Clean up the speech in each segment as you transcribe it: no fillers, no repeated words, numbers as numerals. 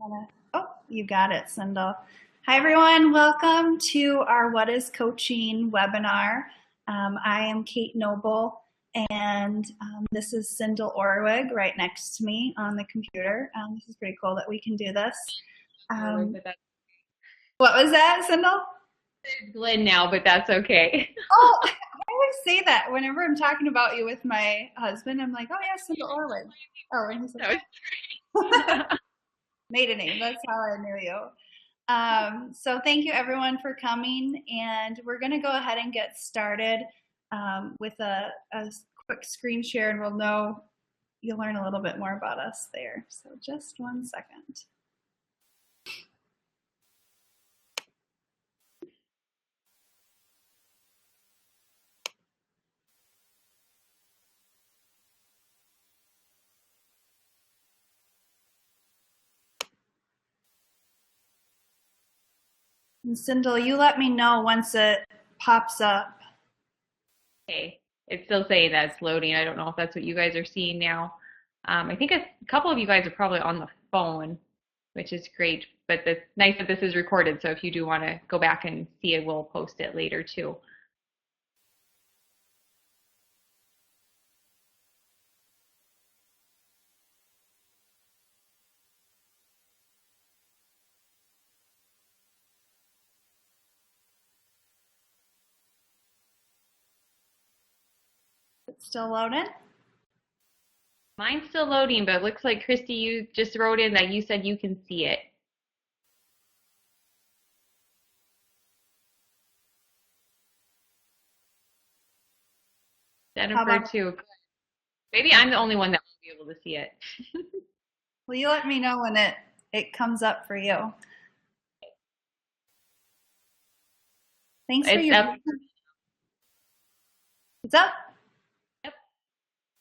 Oh, you got it, Cyndal. Hi, everyone. Welcome to our What is Coaching webinar. I am Kate Noble, and this is Cyndal Orwig right next to me on the computer. This is pretty cool that we can do this. What was that, Cyndal? It's Glynn now, but that's okay. Oh, I always say that whenever I'm talking about you with my husband. I'm like, oh, yeah, Cyndal Orwig. Oh, and he's like, maiden name. That's how I knew you. So thank you everyone for coming, and we're going to go ahead and get started with a quick screen share, and you'll learn a little bit more about us there. So just 1 second. And Cyndal, you let me know once it pops up. Okay, it's still saying that it's loading. I don't know if that's what you guys are seeing now. I think a couple of you guys are probably on the phone, which is great, but it's nice that this is recorded. So if you do want to go back and see it, we'll post it later too. It's still loading? Mine's still loading, but it looks like Christy, you just wrote in that you said you can see it. Jennifer too. Maybe I'm the only one that won't be able to see it. Well, you let me know when it comes up for you. Thanks for your. Up. It's up? Yep.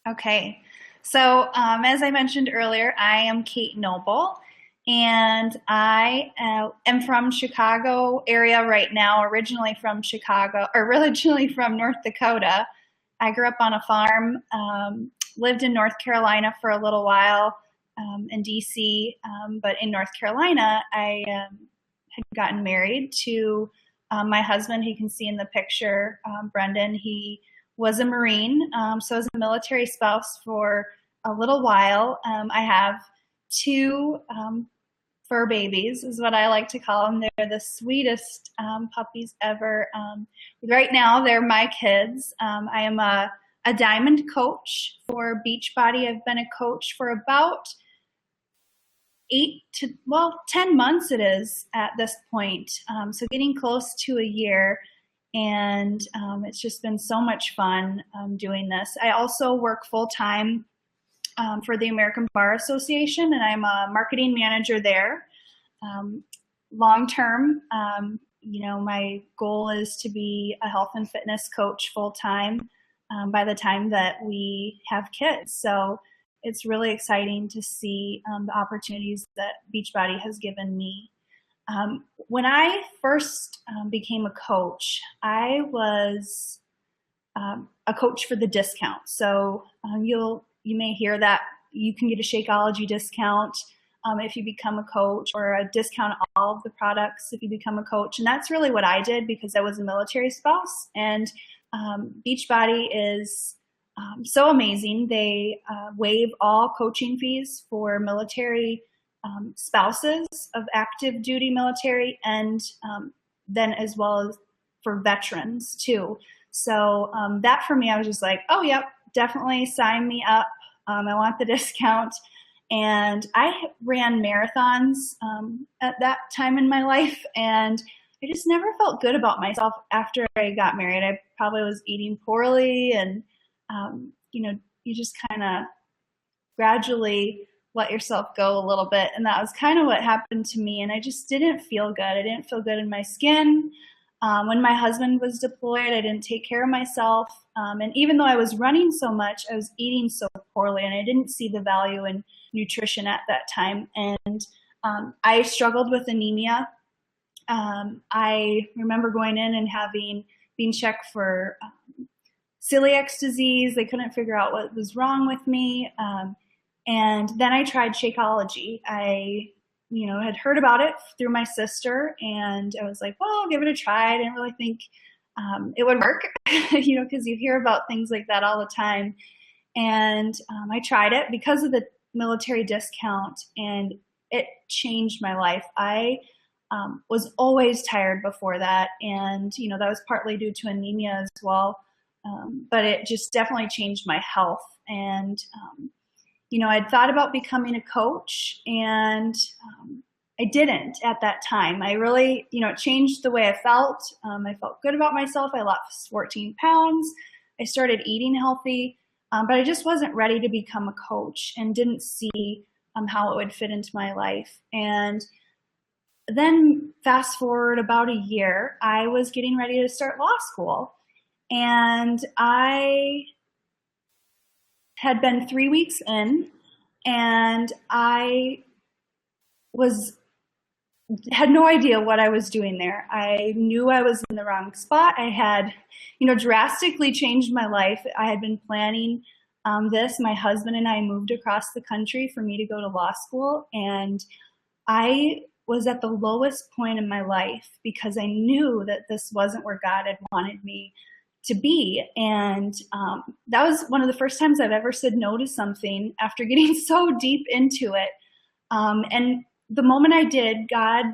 Okay. So as I mentioned earlier, I am Kate Noble, and I am from Chicago area right now, originally from North Dakota. I grew up on a farm, lived in North Carolina for a little while, in DC, but in North Carolina, I had gotten married to my husband. He can see in the picture, Brendan. He was a Marine, so I was a military spouse for a little while. I have two fur babies, is what I like to call them. They're the sweetest puppies ever. Right now, they're my kids. I am a diamond coach for Beachbody. I've been a coach for about 10 months it is at this point. So getting close to a year. And it's just been so much fun doing this. I also work full-time for the American Bar Association, and I'm a marketing manager there. Long-term, my goal is to be a health and fitness coach full-time by the time that we have kids. So it's really exciting to see the opportunities that Beachbody has given me. When I first became a coach, I was a coach for the discount. So you may hear that you can get a Shakeology discount if you become a coach, or a discount on all of the products if you become a coach. And that's really what I did because I was a military spouse. And Beachbody is so amazing. They waive all coaching fees for military spouses of active duty military, and then as well as for veterans too. So that for me, I was just like, oh, yep, definitely sign me up. I want the discount. And I ran marathons at that time in my life, and I just never felt good about myself after I got married. I probably was eating poorly, and you just kind of gradually let yourself go a little bit. And that was kind of what happened to me. And I just didn't feel good. I didn't feel good in my skin. When my husband was deployed, I didn't take care of myself. And even though I was running so much, I was eating so poorly, and I didn't see the value in nutrition at that time. And I struggled with anemia. I remember going in and being checked for celiac disease. They couldn't figure out what was wrong with me. And then I tried Shakeology. I had heard about it through my sister, and I was like, well, I'll give it a try. I didn't really think it would work, because you hear about things like that all the time. And I tried it because of the military discount, and it changed my life. I was always tired before that, and that was partly due to anemia as well. But it just definitely changed my health. And I'd thought about becoming a coach, and I didn't at that time. I really, it changed the way I felt. I felt good about myself. I lost 14 pounds. I started eating healthy, but I just wasn't ready to become a coach and didn't see how it would fit into my life. And then fast forward about a year, I was getting ready to start law school. And I had been 3 weeks in, and I had no idea what I was doing there. I knew I was in the wrong spot. I had, drastically changed my life. I had been planning this. My husband and I moved across the country for me to go to law school, and I was at the lowest point in my life because I knew that this wasn't where God had wanted me to be. And that was one of the first times I've ever said no to something after getting so deep into it. And the moment I did, God,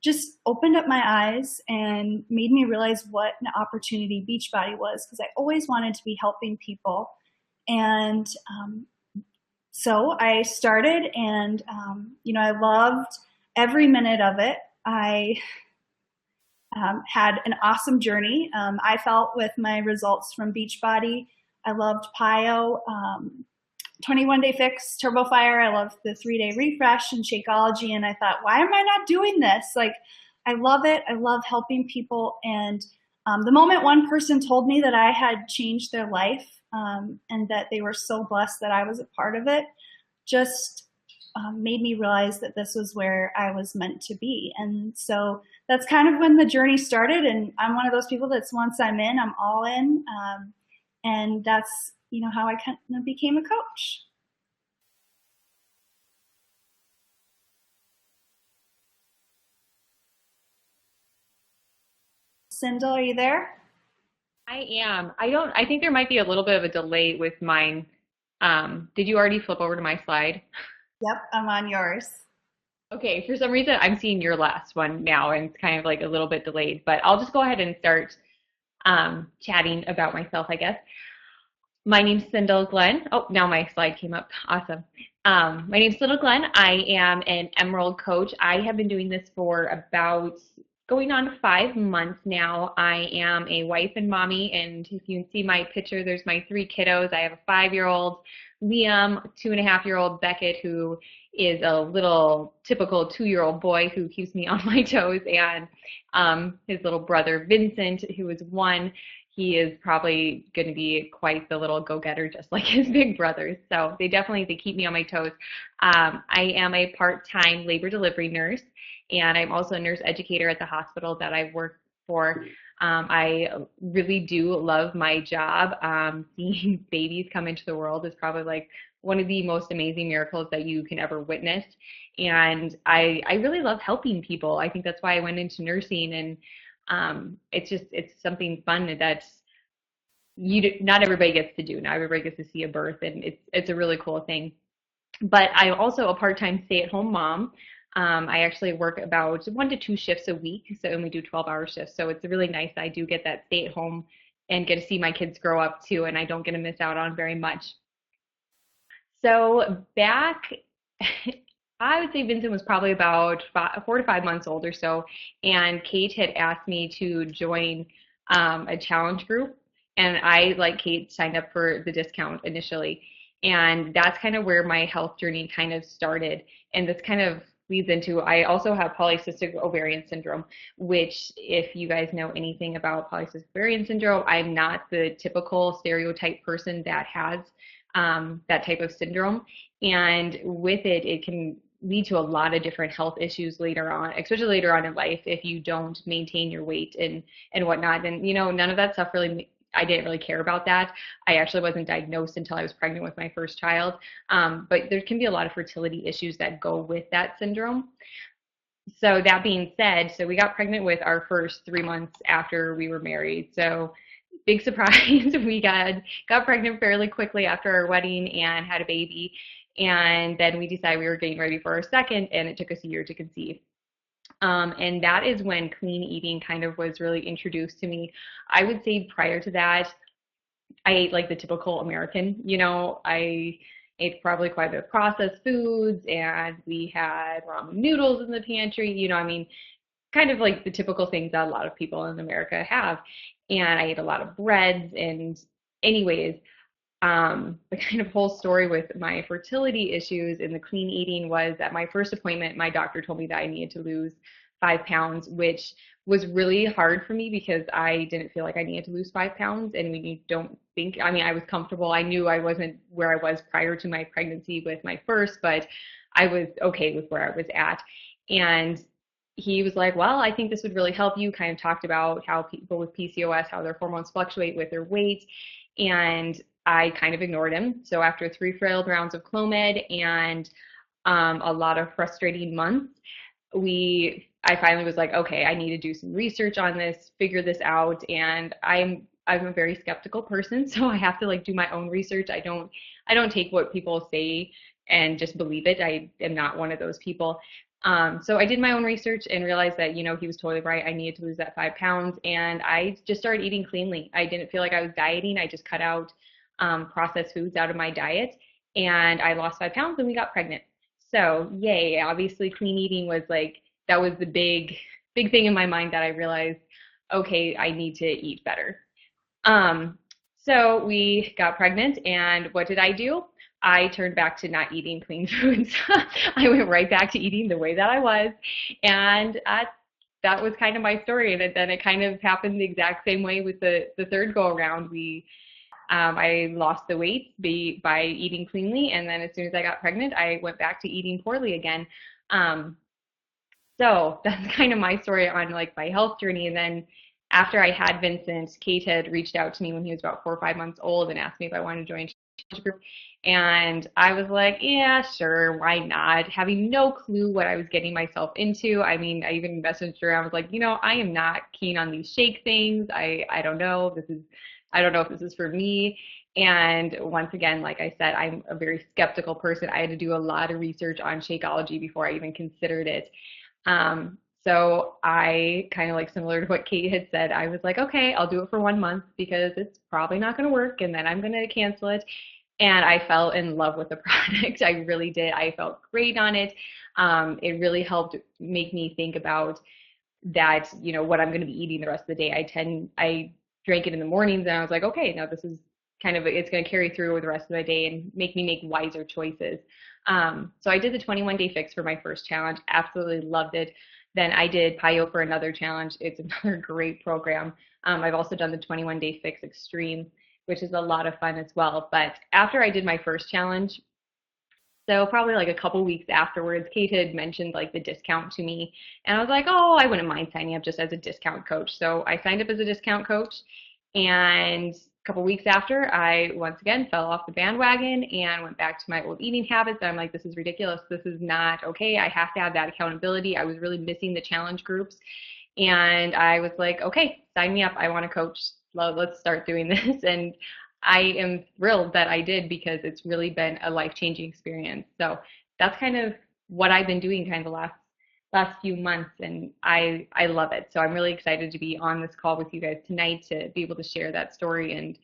just opened up my eyes and made me realize what an opportunity Beachbody was, because I always wanted to be helping people. And so I started, and I loved every minute of it. I had an awesome journey. I felt with my results from Beachbody. I loved PIO, 21-day fix, Turbo Fire. I loved the 3-day refresh and Shakeology. And I thought, why am I not doing this? Like, I love it. I love helping people. And the moment one person told me that I had changed their life, and that they were so blessed that I was a part of it, just made me realize that this was where I was meant to be. And so that's kind of when the journey started. And I'm one of those people that's, once I'm in, I'm all in. And that's, how I kind of became a coach. Cyndal, are you there? I am. I think there might be a little bit of a delay with mine. Did you already flip over to my slide? Yep, I'm on yours. Okay, for some reason I'm seeing your last one now, and it's kind of like a little bit delayed, but I'll just go ahead and start chatting about myself, I guess. My name's Cyndal Glynn. Oh, now my slide came up. Awesome. My name's Cyndal Glynn. I am an Emerald coach. I have been doing this for about going on 5 months now. I am a wife and mommy, and if you can see my picture, there's my 3 kiddos. I have a 5-year-old Liam, 2.5-year-old Beckett, who is a little typical 2-year-old boy who keeps me on my toes, and his little brother Vincent, who is 1. He is probably going to be quite the little go-getter, just like his big brothers. So they keep me on my toes. I am a part-time labor delivery nurse, and I'm also a nurse educator at the hospital that I work for. I really do love my job. Seeing babies come into the world is probably like one of the most amazing miracles that you can ever witness. And I really love helping people. I think that's why I went into nursing, and it's something fun that not everybody gets to do. Not everybody gets to see a birth, and it's a really cool thing. But I'm also a part-time stay-at-home mom. I actually work about 1 to 2 shifts a week, so and we do 12-hour shifts. So it's really nice. I do get that stay-at-home and get to see my kids grow up too, and I don't get to miss out on very much. So back, I would say Vincent was probably about 4 to 5 months old or so, and Kate had asked me to join a challenge group, and I, like Kate, signed up for the discount initially, and that's kind of where my health journey kind of started. And this kind of leads into, I also have polycystic ovarian syndrome, which, if you guys know anything about polycystic ovarian syndrome, I'm not the typical stereotype person that has that type of syndrome. And with it, it can lead to a lot of different health issues later on, especially later on in life, if you don't maintain your weight and whatnot. And none of that stuff really I didn't really care about that. I actually wasn't diagnosed until I was pregnant with my first child. But there can be a lot of fertility issues that go with that syndrome. So that being said, so we got pregnant with our first 3 months after we were married. So big surprise, we got pregnant fairly quickly after our wedding and had a baby. And then we decided we were getting ready for our second, and it took us a year to conceive. And that is when clean eating kind of was really introduced to me. I would say prior to that, I ate like the typical American, I ate probably quite a bit of processed foods, and we had ramen noodles in the pantry, I mean, kind of like the typical things that a lot of people in America have. And I ate a lot of breads. And anyways, the kind of whole story with my fertility issues and the clean eating was at my first appointment, my doctor told me that I needed to lose 5 pounds, which was really hard for me because I didn't feel like I needed to lose 5 pounds. And when you don't think, I mean, I was comfortable. I knew I wasn't where I was prior to my pregnancy with my first, but I was okay with where I was at. And he was like, well, I think this would really help you. Kind of talked about how people with PCOS, how their hormones fluctuate with their weight. And I kind of ignored him. So after 3 failed rounds of Clomid and a lot of frustrating months, I finally was like, okay, I need to do some research on this, figure this out. And I'm a very skeptical person, so I have to like do my own research. I don't take what people say and just believe it. I am not one of those people. So I did my own research and realized that, he was totally right. I needed to lose that 5 pounds, and I just started eating cleanly. I didn't feel like I was dieting. I just cut out processed foods out of my diet, and I lost 5 pounds, and we got pregnant. So yay, obviously clean eating was like, that was the big thing in my mind that I realized, okay, I need to eat better. So we got pregnant, and what did I do? I turned back to not eating clean foods. I went right back to eating the way that I was, and that was kind of my story. And then it kind of happened the exact same way with the third go around. I lost the weight by eating cleanly, and then as soon as I got pregnant, I went back to eating poorly again. So that's kind of my story on like my health journey. And then after I had Vincent, Kate had reached out to me when he was about 4 or 5 months old and asked me if I wanted to join a group. And I was like, yeah, sure, why not? Having no clue what I was getting myself into. I mean, I even messaged her. I was like, I am not keen on these shake things. I don't know. I don't know if this is for me. And once again, like I said, I'm a very skeptical person. I had to do a lot of research on Shakeology before I even considered it. So I kind of like similar to what Kate had said, I was like, okay, I'll do it for 1 month because it's probably not going to work, and then I'm going to cancel it. And I fell in love with the product. I really did. I felt great on it. It really helped make me think about that, what I'm going to be eating the rest of the day. I drank it in the mornings, and I was like, okay, now this is it's going to carry through with the rest of the day and make me make wiser choices. So I did the 21-day fix for my first challenge. Absolutely loved it. Then I did PIO for another challenge. It's another great program. I've also done the 21-day fix extreme, which is a lot of fun as well. But after I did my first challenge, so probably like a couple weeks afterwards, Kate had mentioned like the discount to me, and I was like, oh, I wouldn't mind signing up just as a discount coach. So I signed up as a discount coach, and a couple weeks after, I once again fell off the bandwagon and went back to my old eating habits. And I'm like, this is ridiculous. This is not okay. I have to have that accountability. I was really missing the challenge groups. And I was like, okay, sign me up. I want to coach. Let's start doing this. And I am thrilled that I did because it's really been a life-changing experience. So that's kind of what I've been doing kind of the last few months, and I love it. So I'm really excited to be on this call with you guys tonight to be able to share that story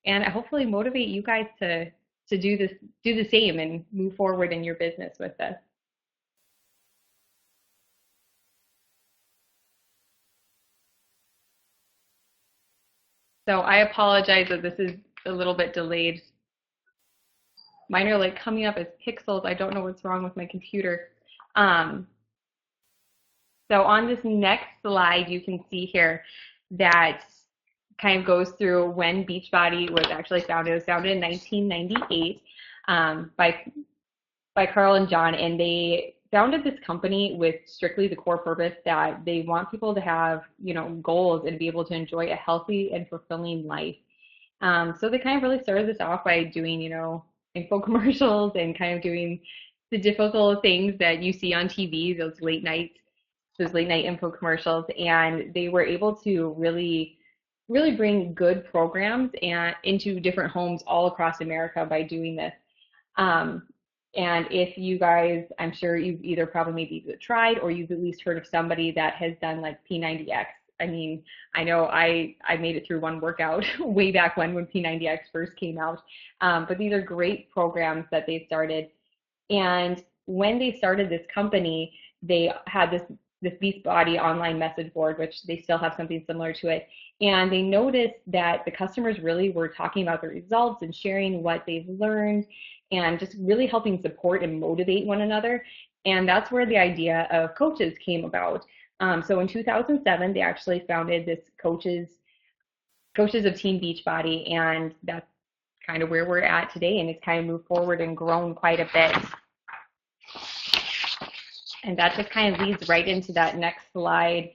and hopefully motivate you guys to do the same and move forward in your business with this. So I apologize that this is a little bit delayed. Mine are like coming up as pixels. I don't know what's wrong with my computer. So on this next slide, you can see here that kind of goes through when Beachbody was actually founded. It was founded in 1998 by Carl and John, and they founded this company with strictly the core purpose that they want people to have, goals and be able to enjoy a healthy and fulfilling life. So they kind of really started this off by doing, info commercials and kind of doing the difficult things that you see on TV, those late night info commercials, and they were able to really bring good programs and into different homes all across America by doing this. Um, and if you guys, I'm sure you've either probably maybe tried or you've at least heard of somebody that has done like P90X. I mean, I know I made it through one workout way back when P90X first came out. But these are great programs that they started. And when they started this company, they had this Beachbody online message board, which they still have something similar to it. And they noticed that the customers really were talking about the results and sharing what they've learned and just really helping support and motivate one another. And that's where the idea of coaches came about. So in 2007, they actually founded this coaches of Team Beachbody, and that's kind of where we're at today. And it's kind of moved forward and grown quite a bit. And that just kind of leads right into that next slide.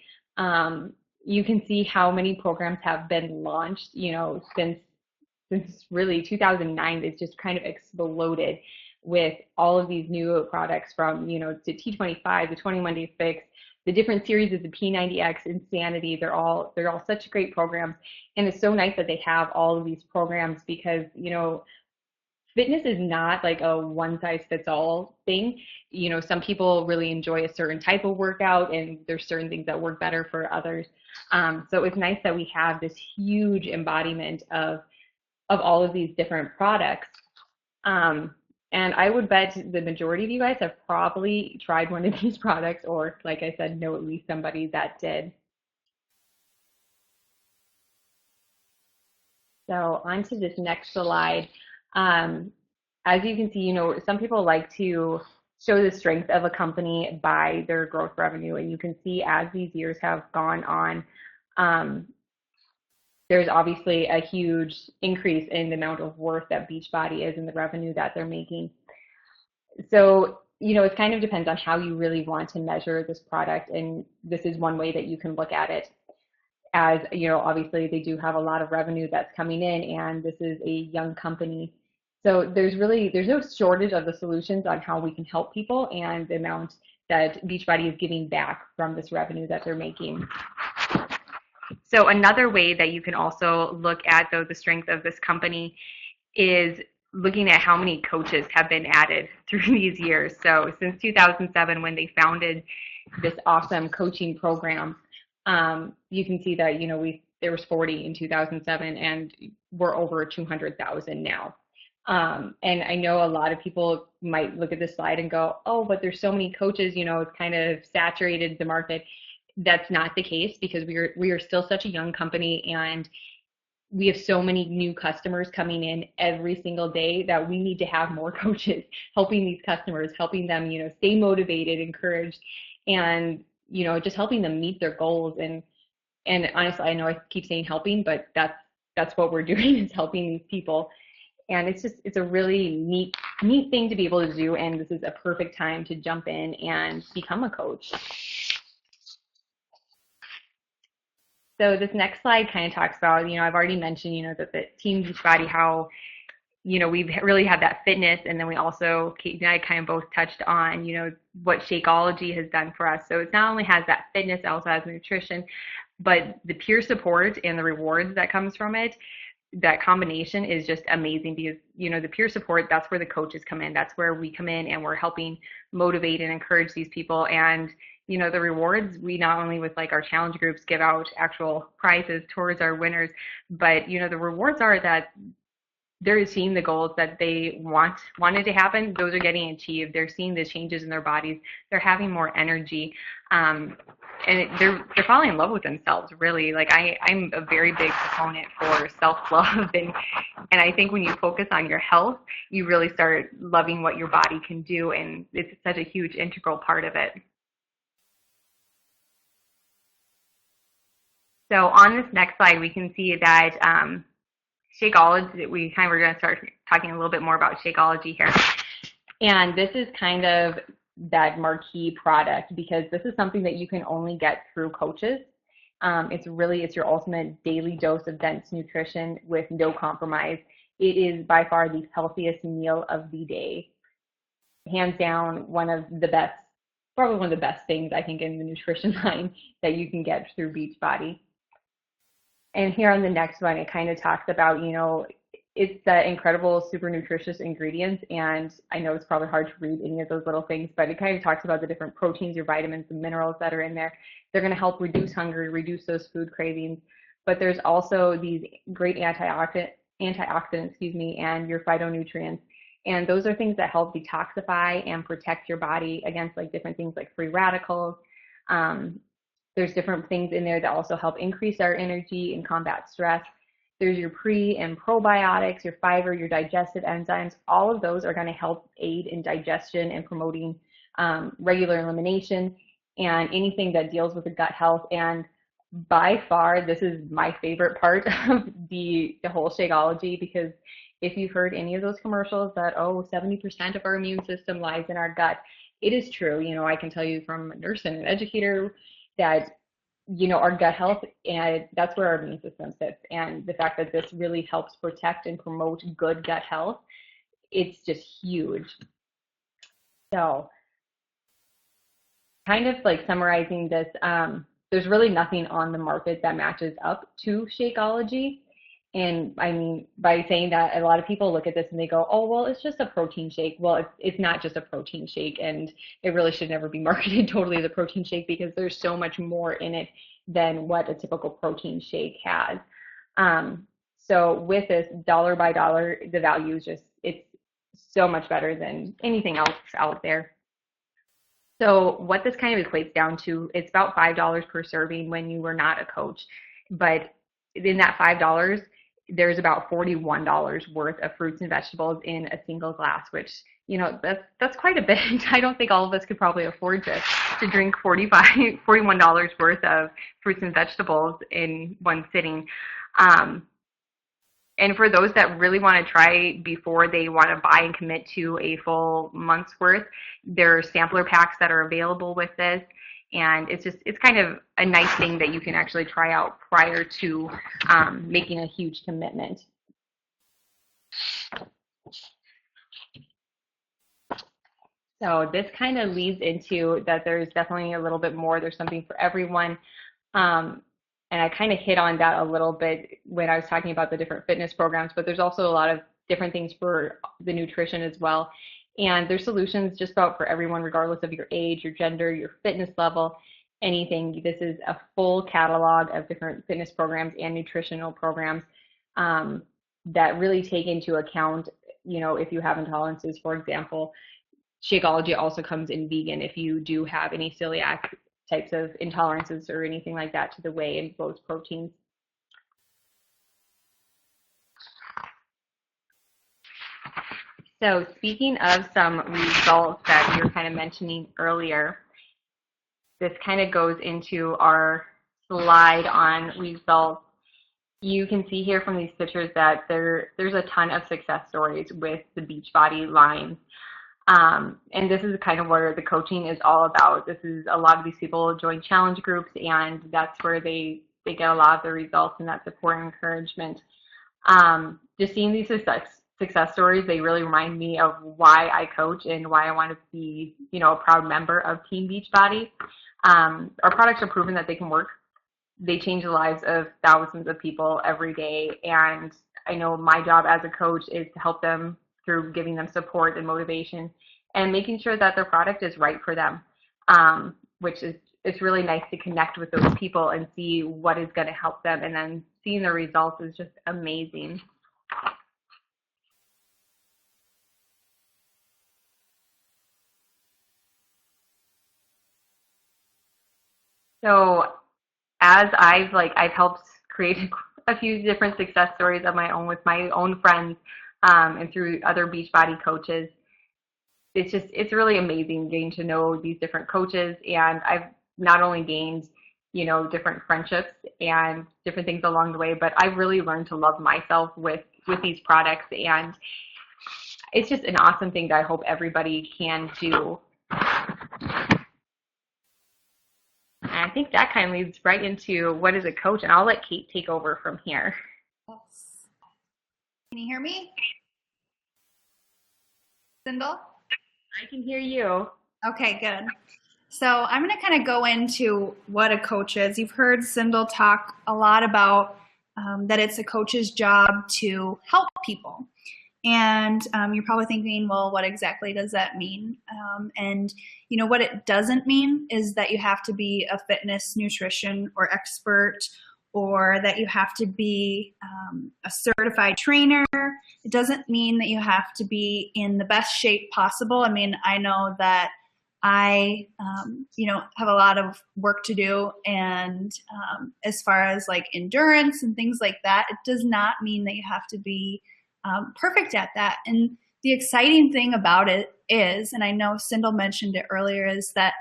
You can see how many programs have been launched, since really 2009. It's just kind of exploded with all of these new products from, to T25, the 21 Day Fix, the different series of the P90X, Insanity. They're all such great programs. And it's so nice that they have all of these programs because, fitness is not like a one size fits all thing. Some people really enjoy a certain type of workout and there's certain things that work better for others. So it's nice that we have this huge embodiment of all of these different products. And I would bet the majority of you guys have probably tried one of these products or, like I said, know at least somebody that did. So on to this next slide. As you can see, some people like to show the strength of a company by their growth revenue. And you can see as these years have gone on, there's obviously a huge increase in the amount of worth that Beachbody is and the revenue that they're making. So, it kind of depends on how you really want to measure this product. And this is one way that you can look at it. As, obviously they do have a lot of revenue that's coming in and this is a young company. So there's no shortage of the solutions on how we can help people and the amount that Beachbody is giving back from this revenue that they're making. So another way that you can also look at, though, the strength of this company is looking at how many coaches have been added through these years. So since 2007, when they founded this awesome coaching program, you can see that, there was 40 in 2007 and we're over 200,000 now. And I know a lot of people might look at this slide and go, oh, but there's so many coaches, it's kind of saturated the market. That's not the case because we are still such a young company and we have so many new customers coming in every single day that we need to have more coaches helping these customers, helping them, stay motivated, encouraged, and, just helping them meet their goals. And honestly, I know I keep saying helping, but that's what we're doing is helping these people. And it's a really neat thing to be able to do. And this is a perfect time to jump in and become a coach. So this next slide kind of talks about, I've already mentioned, that the Team Beachbody, how, we've really had that fitness. And then we also, Kate and I kind of both touched on, what Shakeology has done for us. So it not only has that fitness, it also has nutrition, but the peer support and the rewards that comes from it, that combination is just amazing because, the peer support, that's where the coaches come in. That's where we come in and we're helping motivate and encourage these people. And, the rewards, we not only with like our challenge groups give out actual prizes towards our winners, but, the rewards are that they're seeing the goals that they wanted to happen. Those are getting achieved. They're seeing the changes in their bodies. They're having more energy. And they're falling in love with themselves, really. Like I'm a very big proponent for self-love, and I think when you focus on your health, you really start loving what your body can do, and it's such a huge integral part of it. So on this next slide, we can see that Shakeology, we kind of are going to start talking a little bit more about Shakeology here. And this is kind of that marquee product, because this is something that you can only get through coaches. It's your ultimate daily dose of dense nutrition with no compromise. It is by far the healthiest meal of the day. Hands down, probably one of the best things I think in the nutrition line that you can get through Beachbody. And here on the next one, it kind of talks about, it's the incredible, super nutritious ingredients. And I know it's probably hard to read any of those little things, but it kind of talks about the different proteins, your vitamins, and minerals that are in there. They're going to help reduce hunger, reduce those food cravings. But there's also these great antioxidants, and your phytonutrients. And those are things that help detoxify and protect your body against like different things like free radicals. There's different things in there that also help increase our energy and combat stress. There's your pre and probiotics, your fiber, your digestive enzymes. All of those are going to help aid in digestion and promoting regular elimination and anything that deals with the gut health. And by far, this is my favorite part of the whole Shakeology, because if you've heard any of those commercials that, 70% of our immune system lies in our gut, it is true. I can tell you from a nurse and an educator that, our gut health, and that's where our immune system sits. And the fact that this really helps protect and promote good gut health, it's just huge. So kind of like summarizing this, there's really nothing on the market that matches up to Shakeology. And I mean, by saying that, a lot of people look at this and they go, oh, well, it's just a protein shake. Well, it's not just a protein shake, and it really should never be marketed totally as a protein shake, because there's so much more in it than what a typical protein shake has. So with this, dollar by dollar, the value is it's so much better than anything else out there. So what this kind of equates down to, it's about $5 per serving when you were not a coach. But in that $5, there's about $41 worth of fruits and vegetables in a single glass, which, that's quite a bit. I don't think all of us could probably afford to drink $41 worth of fruits and vegetables in one sitting. And for those that really want to try before they want to buy and commit to a full month's worth, there are sampler packs that are available with this. And it's kind of a nice thing that you can actually try out prior to making a huge commitment. So this kind of leads into that there's definitely a little bit more. There's something for everyone. And I kind of hit on that a little bit when I was talking about the different fitness programs, but there's also a lot of different things for the nutrition as well. And there's solutions just about for everyone, regardless of your age, your gender, your fitness level, anything. This is a full catalog of different fitness programs and nutritional programs that really take into account, if you have intolerances, for example. Shakeology also comes in vegan if you do have any celiac types of intolerances or anything like that to the whey and those proteins. So speaking of some results that you were kind of mentioning earlier, this kind of goes into our slide on results. You can see here from these pictures that there's a ton of success stories with the Beachbody line. And this is kind of where the coaching is all about. This is a lot of these people join challenge groups, and that's where they get a lot of the results and that support and encouragement. Just seeing these success stories, they really remind me of why I coach and why I want to be, a proud member of Team Beachbody. Our products are proven that they can work. They change the lives of thousands of people every day, and I know my job as a coach is to help them through giving them support and motivation and making sure that their product is right for them, which is, it's really nice to connect with those people and see what is going to help them, and then seeing the results is just amazing. So as I've helped create a few different success stories of my own with my own friends, and through other Beachbody coaches, it's really amazing getting to know these different coaches. And I've not only gained, different friendships and different things along the way, but I've really learned to love myself with these products. And it's just an awesome thing that I hope everybody can do. think that kind of leads right into what is a coach, and I'll let Kate take over from here. Yes. Can you hear me, Cyndal? I can hear you. Okay, good. So I'm going to kind of go into what a coach is. You've heard Cyndal talk a lot about that it's a coach's job to help people. And you're probably thinking, well, what exactly does that mean? And what it doesn't mean is that you have to be a fitness, nutrition, or expert, or that you have to be a certified trainer. It doesn't mean that you have to be in the best shape possible. I mean, I know that I, have a lot of work to do, and as far as like endurance and things like that, it does not mean that you have to be perfect at that. And the exciting thing about it is, and I know Cyndal mentioned it earlier, is that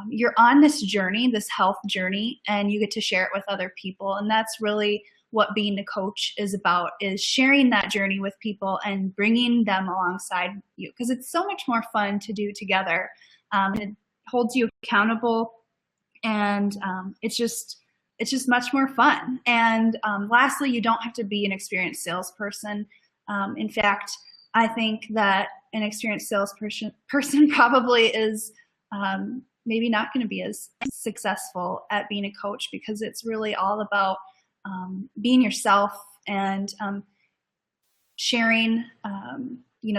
you're on this journey, this health journey, and you get to share it with other people. And that's really what being a coach is about, is sharing that journey with people and bringing them alongside you, because it's so much more fun to do together. It holds you accountable, and it's just much more fun. And lastly, you don't have to be an experienced salesperson. In fact, I think that an experienced salesperson probably is maybe not going to be as successful at being a coach, because it's really all about being yourself and sharing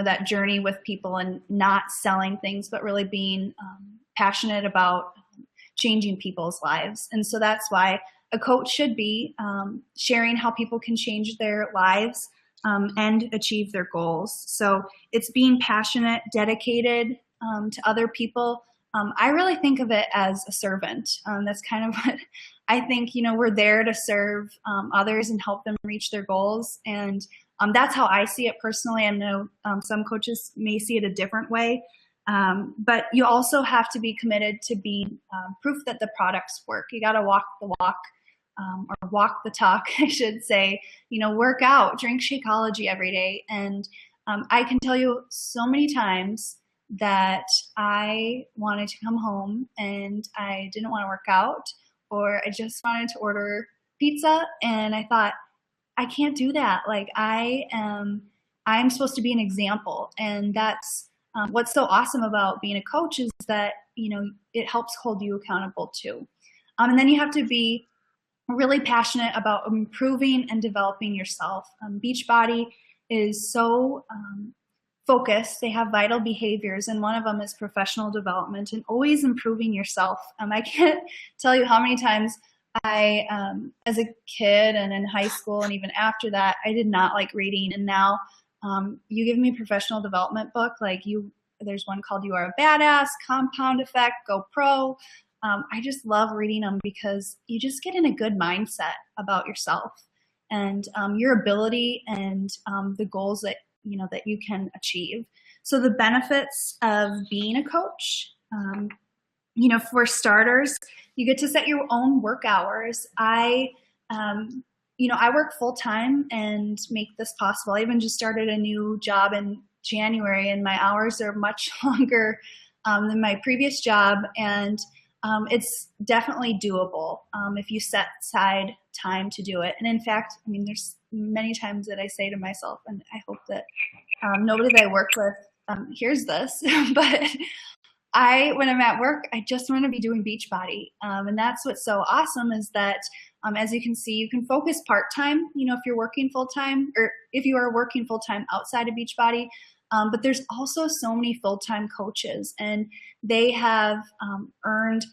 that journey with people, and not selling things, but really being passionate about changing people's lives. And so that's why a coach should be sharing how people can change their lives and achieve their goals. So it's being passionate, dedicated to other people. I really think of it as a servant. That's kind of what I think. We're there to serve others and help them reach their goals. And that's how I see it personally. I know some coaches may see it a different way. But you also have to be committed to being proof that the products work. You got to walk the walk, or walk the talk, I should say. Work out, drink Shakeology every day. And I can tell you so many times that I wanted to come home and I didn't want to work out, or I just wanted to order pizza, and I thought, I can't do that. Like, I'm supposed to be an example. And that's what's so awesome about being a coach, is that, it helps hold you accountable too. And then you have to be really passionate about improving and developing yourself. Beachbody is so focused. They have vital behaviors, and one of them is professional development and always improving yourself. I can't tell you how many times I, as a kid and in high school and even after that, I did not like reading. And now you give me a professional development book, there's one called You Are a Badass, Compound Effect, Go Pro. I just love reading them, because you just get in a good mindset about yourself and your ability and the goals that you can achieve. So the benefits of being a coach, for starters, you get to set your own work hours. I work full time and make this possible. I even just started a new job in January, and my hours are much longer than my previous job. And it's definitely doable if you set aside time to do it. And in fact, there's many times that I say to myself, and I hope that nobody that I work with hears this, but when I'm at work, I just want to be doing Beachbody. And that's what's so awesome, is that as you can see, you can focus part-time, if you're working full-time, or if you are working full-time outside of Beachbody. But there's also so many full-time coaches, and they have earned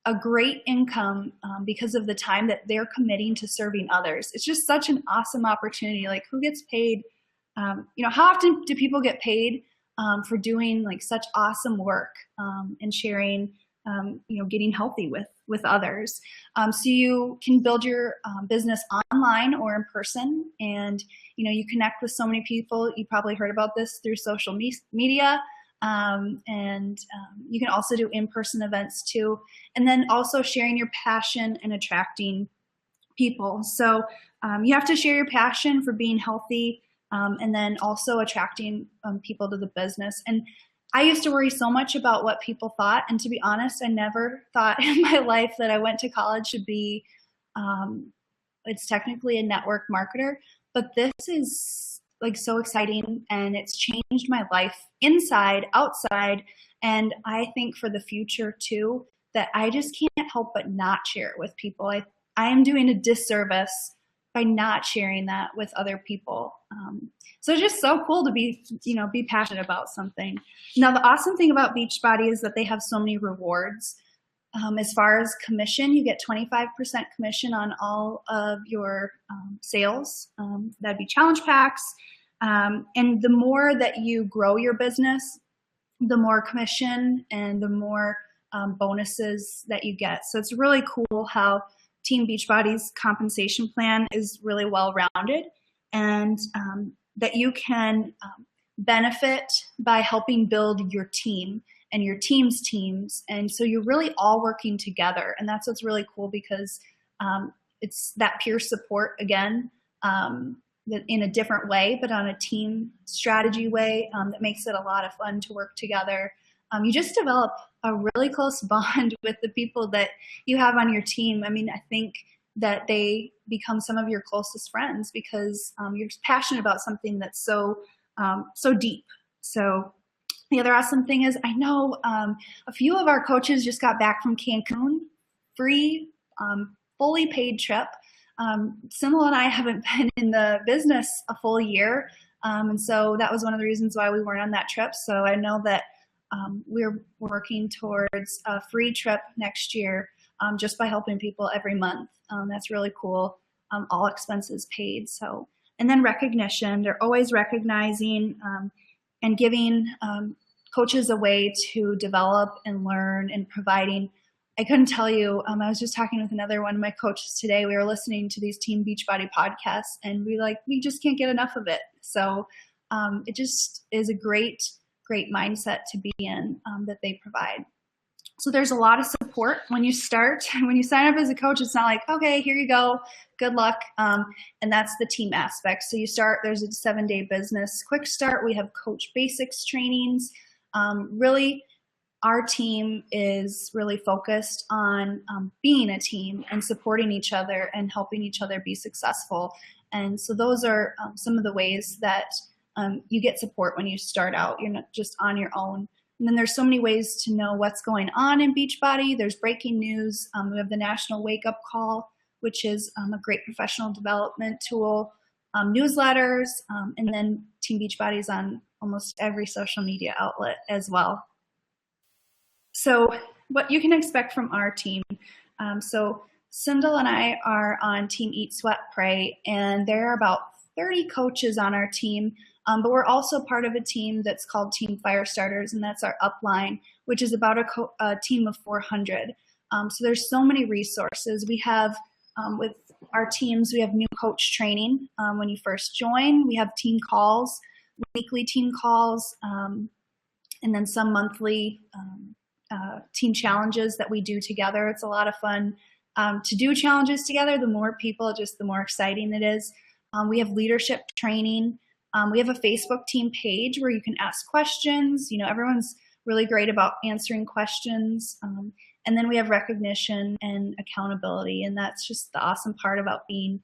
a great income because of the time that they're committing to serving others. It's just such an awesome opportunity. Like, who gets paid? How often do people get paid for doing such awesome work and sharing, getting healthy with others? So you can build your business online or in person, and you connect with so many people. You probably heard about this through social media. And you can also do in-person events too. And then also sharing your passion and attracting people. So you have to share your passion for being healthy, and then also attracting people to the business. And I used to worry so much about what people thought, and to be honest, I never thought in my life that I went to college to be, it's technically a network marketer, but this is like so exciting, and it's changed my life inside, outside, and I think for the future too, that I just can't help but not share it with people. I am doing a disservice by not sharing that with other people. So it's just so cool to be passionate about something. Now, the awesome thing about Beachbody is that they have so many rewards. As far as commission, you get 25% commission on all of your sales. That'd be challenge packs. And the more that you grow your business, the more commission and the more bonuses that you get. So it's really cool how Team Beachbody's compensation plan is really well-rounded, and that you can benefit by helping build your team and your team's teams. And so you're really all working together. And that's what's really cool, because it's that peer support again, in a different way, but on a team strategy way, that makes it a lot of fun to work together. You just develop a really close bond with the people that you have on your team. I mean, I think that they become some of your closest friends because you're just passionate about something that's so deep. So the other awesome thing is, I know a few of our coaches just got back from Cancun, free, fully paid trip. Cyndal and I haven't been in the business a full year, and so that was one of the reasons why we weren't on that trip. So I know that we're working towards a free trip next year, just by helping people every month. That's really cool. All expenses paid. So, and then recognition. They're always recognizing and giving coaches a way to develop and learn and providing. I couldn't tell you, I was just talking with another one of my coaches today. We were listening to these Team Beachbody podcasts, and we just can't get enough of it. So it just is a great mindset to be in, that they provide. So there's a lot of support when you start. When you sign up as a coach, it's not like, okay, here you go, good luck. And that's the team aspect. So you start, there's a 7-day business quick start. We have coach basics trainings. Really, our team is really focused on being a team and supporting each other and helping each other be successful. And so those are some of the ways that you get support when you start out. You're not just on your own. And then there's so many ways to know what's going on in Beachbody. There's breaking news. We have the National Wake Up Call, which is a great professional development tool, newsletters, and then Team Beachbody is on almost every social media outlet as well. So what you can expect from our team. So Cyndal and I are on Team Eat, Sweat, Pray, and there are about 30 coaches on our team. But we're also part of a team that's called Team Firestarters, and that's our upline, which is about a team of 400. So there's so many resources. We have, with our teams, we have new coach training when you first join. We have team calls, weekly team calls, and then some monthly team challenges that we do together. It's a lot of fun to do challenges together. The more people, just the more exciting it is. We have leadership training. We have a Facebook team page where you can ask questions. You know, everyone's really great about answering questions. And then we have recognition and accountability. And that's just the awesome part about being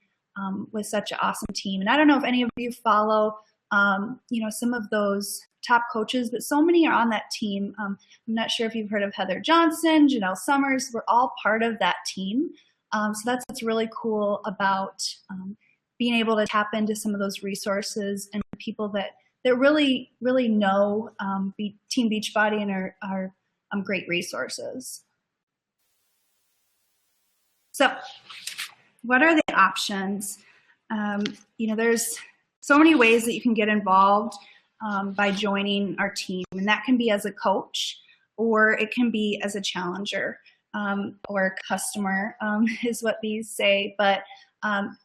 with such an awesome team. And I don't know if any of you follow, some of those top coaches, but so many are on that team. I'm not sure if you've heard of Heather Johnson, Janelle Summers. We're all part of that team. So that's what's really cool about being able to tap into some of those resources and people that really, really know Team Beachbody and are great resources. So what are the options? There's so many ways that you can get involved by joining our team, and that can be as a coach, or it can be as a challenger, or a customer, is what these say. But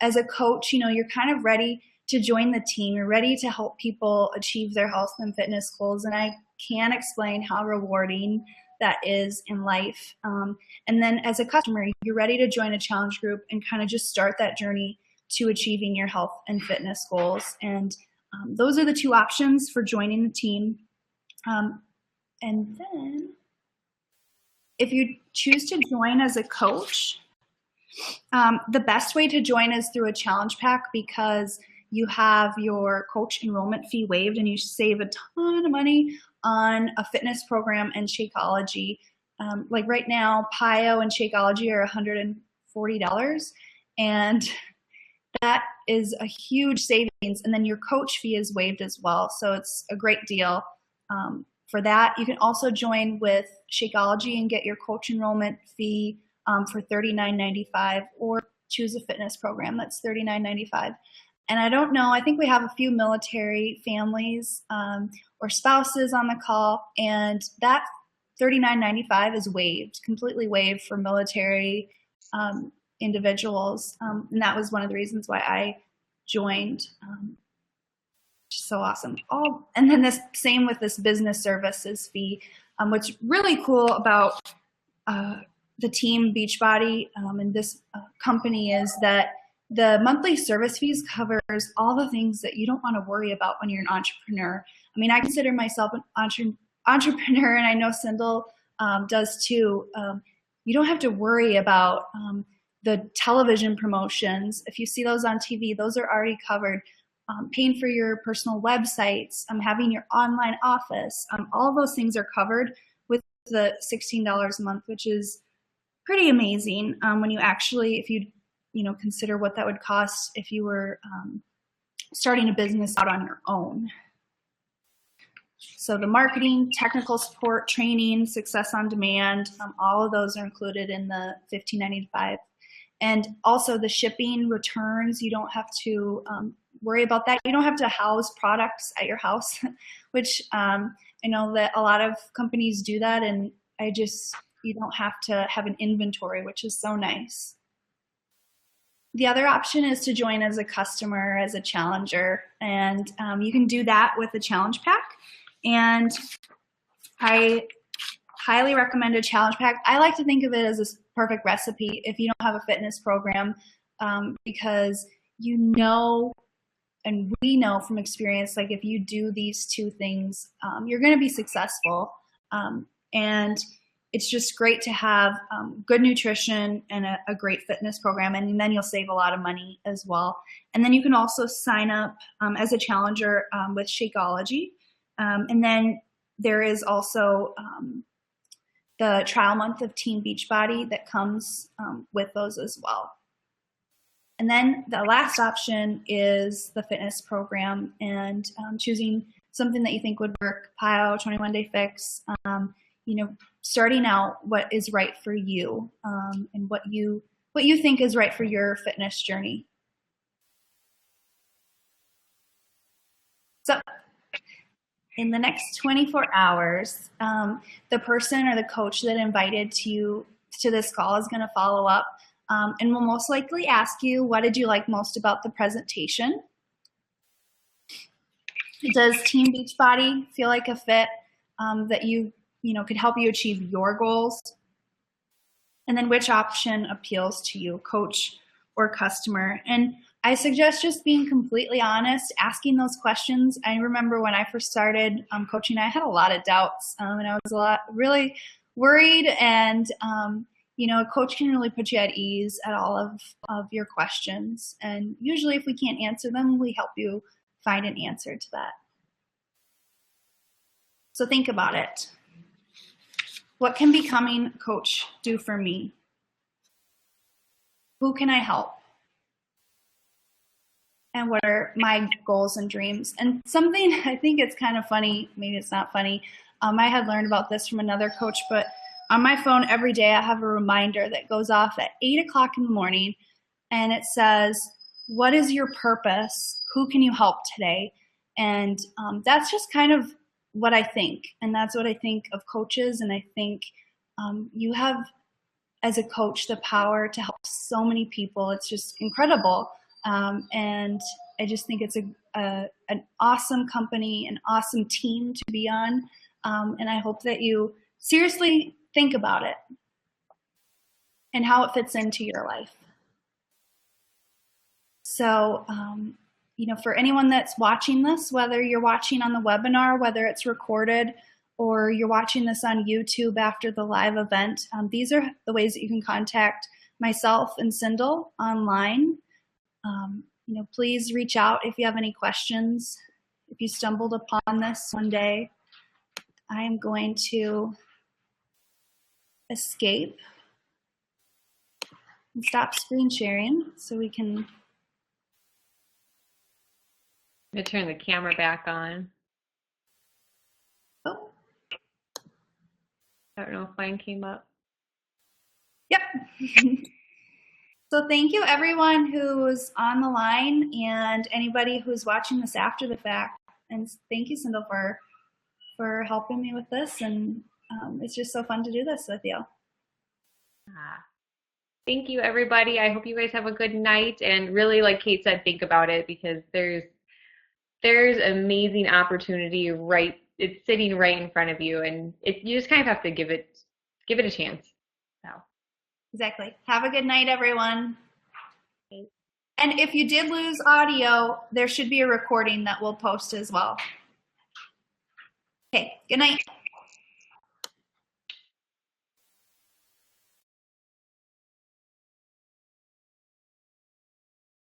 as a coach, you're kind of ready to join the team. You're ready to help people achieve their health and fitness goals. And I can't explain how rewarding that is in life. And then as a customer, you're ready to join a challenge group and kind of just start that journey to achieving your health and fitness goals. And those are the two options for joining the team. And then if you choose to join as a coach, the best way to join is through a challenge pack because you have your coach enrollment fee waived and you save a ton of money on a fitness program and Shakeology. Like right now, Pio and Shakeology are $140, and that is a huge savings. And then your coach fee is waived as well, so it's a great deal for that. You can also join with Shakeology and get your coach enrollment fee for $39.95, or choose a fitness program that's $39.95. And I don't know, I think we have a few military families or spouses on the call, and that $39.95 is waived, completely waived for military individuals. And that was one of the reasons why I joined. So awesome. Oh, and then this same with this business services fee. What's really cool about the team Beachbody and this company is that the monthly service fees covers all the things that you don't want to worry about when you're an entrepreneur. I mean, I consider myself an entrepreneur, and I know Cyndal does too. You don't have to worry about the television promotions. If you see those on TV, those are already covered. Paying for your personal websites, having your online office, all of those things are covered with the $16 a month, which is pretty amazing when you actually, if you consider what that would cost if you were starting a business out on your own. So the marketing, technical support, training, success on demand, all of those are included in the $15.95. And also the shipping, returns, you don't have to worry about that. You don't have to house products at your house, which I know that a lot of companies do that, and you don't have to have an inventory, which is so nice. The other option is to join as a customer, as a challenger, and you can do that with a challenge pack. And I highly recommend a challenge pack. I like to think of it as a perfect recipe if you don't have a fitness program, because and we know from experience, like if you do these two things, you're going to be successful. And it's just great to have good nutrition and a great fitness program, and then you'll save a lot of money as well. And then you can also sign up as a challenger with Shakeology. And then there is also the trial month of Team Beachbody that comes with those as well. And then the last option is the fitness program, and choosing something that you think would work, Pio, 21-day fix, starting out what is right for you, and what you think is right for your fitness journey. So in the next 24 hours, the person or the coach that invited you to this call is going to follow up, and will most likely ask you, what did you like most about the presentation? Does Team Beachbody feel like a fit that could help you achieve your goals? And then which option appeals to you, coach or customer? And I suggest just being completely honest, asking those questions. I remember when I first started coaching, I had a lot of doubts, and I was really worried. And a coach can really put you at ease at all of your questions. And usually, if we can't answer them, we help you find an answer to that. So think about it. What can becoming a coach do for me? Who can I help? And what are my goals and dreams? And something I think it's kind of funny, maybe it's not funny. I had learned about this from another coach, but on my phone every day I have a reminder that goes off at 8 o'clock in the morning, and it says, what is your purpose? Who can you help today? And that's just kind of what I think. And that's what I think of coaches. And I think you have, as a coach, the power to help so many people. It's just incredible. And I just think it's an awesome company, an awesome team to be on. And I hope that you seriously think about it and how it fits into your life. So, for anyone that's watching this, whether you're watching on the webinar, whether it's recorded, or you're watching this on YouTube after the live event, these are the ways that you can contact myself and Cyndal online. Please reach out if you have any questions. If you stumbled upon this one day, I am going to escape and stop screen sharing so we can. I'm going to turn the camera back on. Oh. I don't know if mine came up. Yep. So thank you everyone who's on the line and anybody who's watching this after the fact. And thank you, Cyndal, for helping me with this. And it's just so fun to do this with you. Thank you, everybody. I hope you guys have a good night. And really, like Kate said, think about it, because there's amazing opportunity it's sitting right in front of you, and you just kind of have to give it a chance. So. Exactly. Have a good night, everyone. Thanks. And if you did lose audio, there should be a recording that we'll post as well. Okay, good night.